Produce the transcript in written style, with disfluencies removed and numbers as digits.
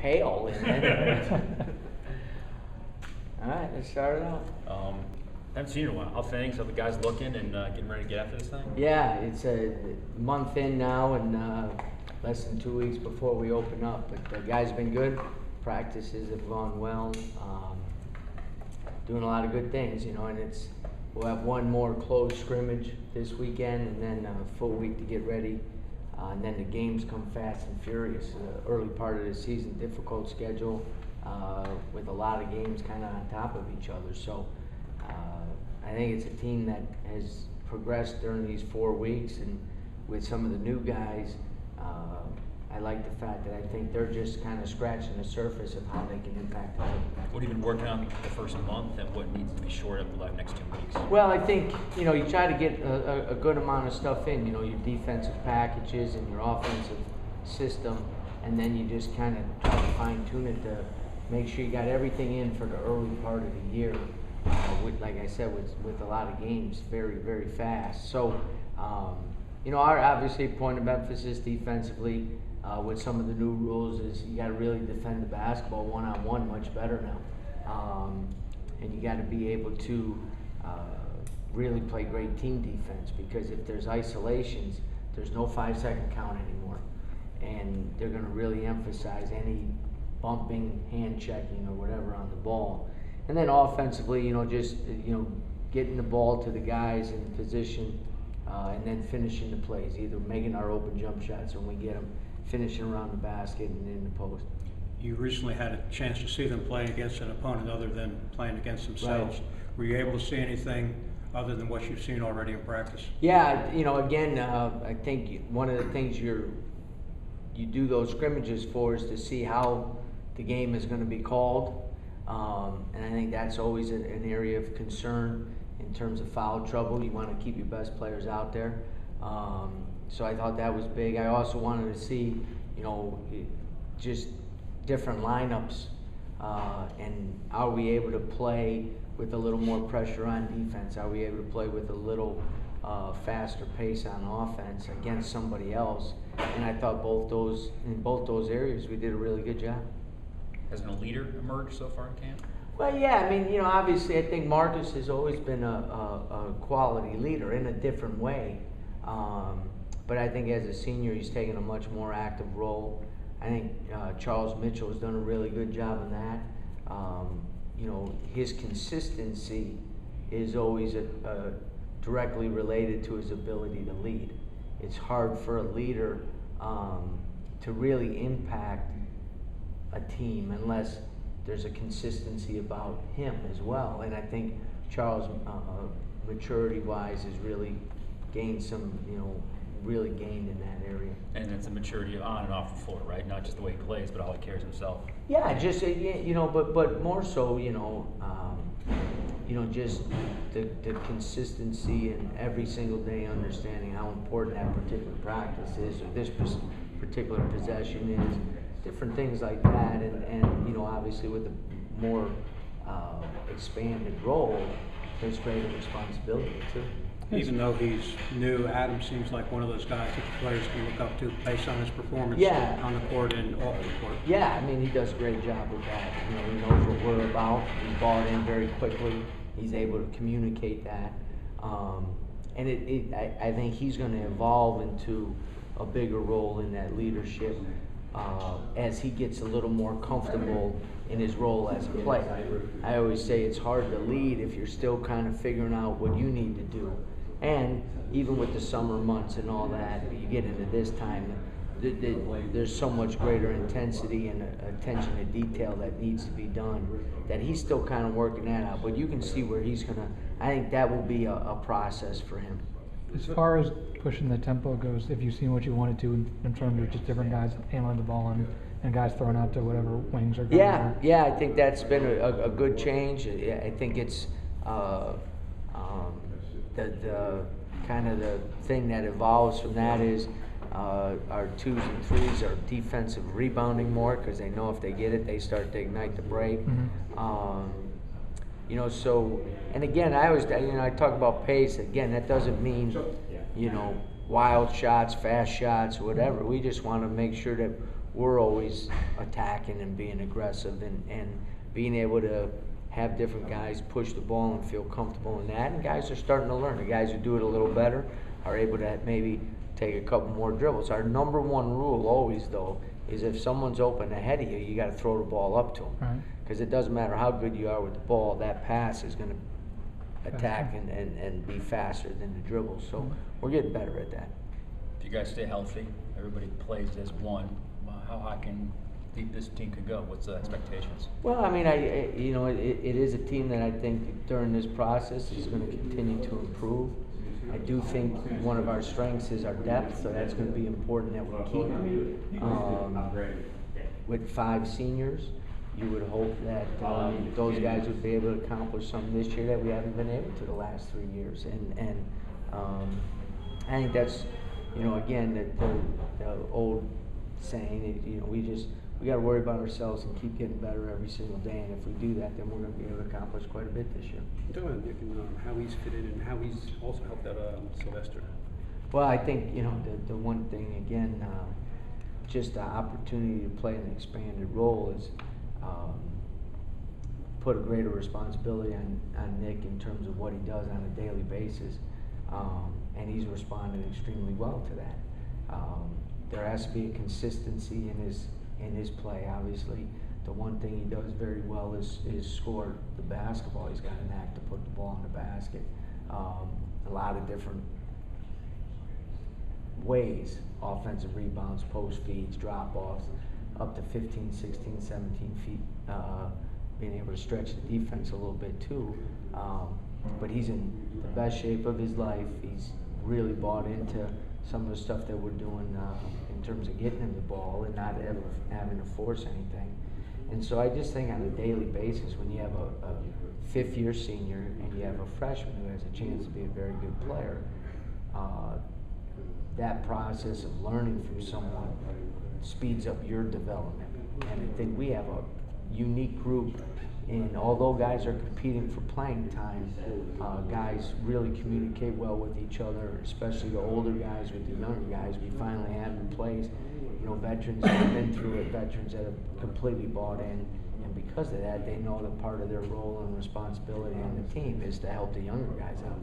hail in it. All right, let's start it out. Haven't seen you in a while. How things? How the guys looking and getting ready to get after this thing? Yeah, it's a month in now and less than 2 weeks before we open up. But the guys have been good. Practices have gone well. Doing a lot of good things, you know, and we'll have one more closed scrimmage this weekend and then a full week to get ready. And then the games come fast and furious. The early part of the season, difficult schedule with a lot of games kind of on top of each other. So I think it's a team that has progressed during these 4 weeks, and with some of the new guys, I like the fact that I think they're just kind of scratching the surface of how they can impact the team. What have you been working on the first month, and what needs to be shored up the next 2 weeks? Well, I think, you know, you try to get a good amount of stuff in, you know, your defensive packages and your offensive system, and then you just kind of try to fine tune it to make sure you got everything in for the early part of the year. Like I said, with a lot of games very, very fast. So, you know, our obviously point of emphasis defensively with some of the new rules is you got to really defend the basketball one-on-one much better now. And you got to be able to really play great team defense, because if there's isolations, there's no 5-second count anymore. And they're going to really emphasize any bumping, hand checking, or whatever on the ball. And then offensively, you know, just, you know, getting the ball to the guys in position and then finishing the plays, either making our open jump shots when we get them, finishing around the basket and in the post. You recently had a chance to see them play against an opponent other than playing against themselves. Right. Were you able to see anything other than what you've seen already in practice? Yeah, you know, again, I think one of the things you do those scrimmages for is to see how the game is going to be called. And I think that's always an area of concern in terms of foul trouble. You want to keep your best players out there. So I thought that was big. I also wanted to see, you know, just different lineups and are we able to play with a little more pressure on defense? Are we able to play with a little faster pace on offense against somebody else? And I thought in both those areas we did a really good job. Hasn't a leader emerged so far in camp? Well, yeah, I mean, you know, obviously I think Marcus has always been a quality leader in a different way. But I think as a senior, he's taken a much more active role. I think Charles Mitchell has done a really good job in that. You know, his consistency is always directly related to his ability to lead. It's hard for a leader to really impact a team unless there's a consistency about him as well. And I think Charles, maturity-wise, has really gained some, you know, really gained in that area. And it's a maturity on and off the floor, right? Not just the way he plays, but how he carries himself. Yeah, just you know, but more so, you know, just the consistency and every single day understanding how important that particular practice is, or this particular possession is. Different things like that, and you know, obviously with a more expanded role, there's greater responsibility too. Even though he's new, Adam seems like one of those guys that the players can look up to based on his performance on the court and off the court. Yeah, I mean, he does a great job with that. You know, he knows what we're about. He's bought in very quickly. He's able to communicate that, and I think he's going to evolve into a bigger role in that leadership. As he gets a little more comfortable in his role as a player. I always say it's hard to lead if you're still kind of figuring out what you need to do. And even with the summer months and all that, you get into this time, there's so much greater intensity and attention to detail that needs to be done that he's still kind of working that out. But you can see where he's going to, I think that will be a process for him. As far as pushing the tempo goes, if you've seen what you wanted to in terms of just different guys handling the ball and guys throwing out to whatever wings are going there. Yeah, I think that's been a good change. I think it's the kind of the thing that evolves from that is our 2s and 3s are defensive rebounding more because they know if they get it, they start to ignite the break. Mm-hmm. You know, so, and again, I talk about pace. Again, that doesn't mean, you know, wild shots, fast shots, whatever. We just want to make sure that we're always attacking and being aggressive and being able to have different guys push the ball and feel comfortable in that. And guys are starting to learn. The guys who do it a little better are able to maybe take a couple more dribbles. Our number one rule always, though, is if someone's open ahead of you, you got to throw the ball up to them. Right. Because it doesn't matter how good you are with the ball, that pass is going to attack and be faster than the dribble. So we're getting better at that. If you guys stay healthy, everybody plays as one, how high can this team could go? What's the expectations? Well, I mean, it is a team that I think during this process is going to continue to improve. I do think one of our strengths is our depth, so that's going to be important that we keep. With 5 seniors, you would hope that those guys would be able to accomplish something this year that we haven't been able to the last 3 years. And I think that's, again, the old saying, we got to worry about ourselves and keep getting better every single day. And if we do that, then we're going to be able to accomplish quite a bit this year. Talking about Nick and how he's fit in and how he's also helped out Sylvester. Well, I think, the one thing, again, just the opportunity to play an expanded role is put a greater responsibility on Nick in terms of what he does on a daily basis. And he's responded extremely well to that. There has to be a consistency in his play. Obviously, the one thing he does very well is score the basketball. He's got a knack to put the ball in the basket. A lot of different ways: offensive rebounds, post feeds, drop-offs, up to 15, 16, 17 feet, being able to stretch the defense a little bit too. But he's in the best shape of his life. He's really bought into some of the stuff that we're doing in terms of getting him the ball and not ever having to force anything. And so I just think on a daily basis, when you have a 5th-year senior and you have a freshman who has a chance to be a very good player, that process of learning from someone speeds up your development. And I think we have a unique group, and although guys are competing for playing time, guys really communicate well with each other, especially the older guys with the younger guys. We finally have in place, veterans that have been through it, veterans that have completely bought in, and because of that, they know that part of their role and responsibility on the team is to help the younger guys out.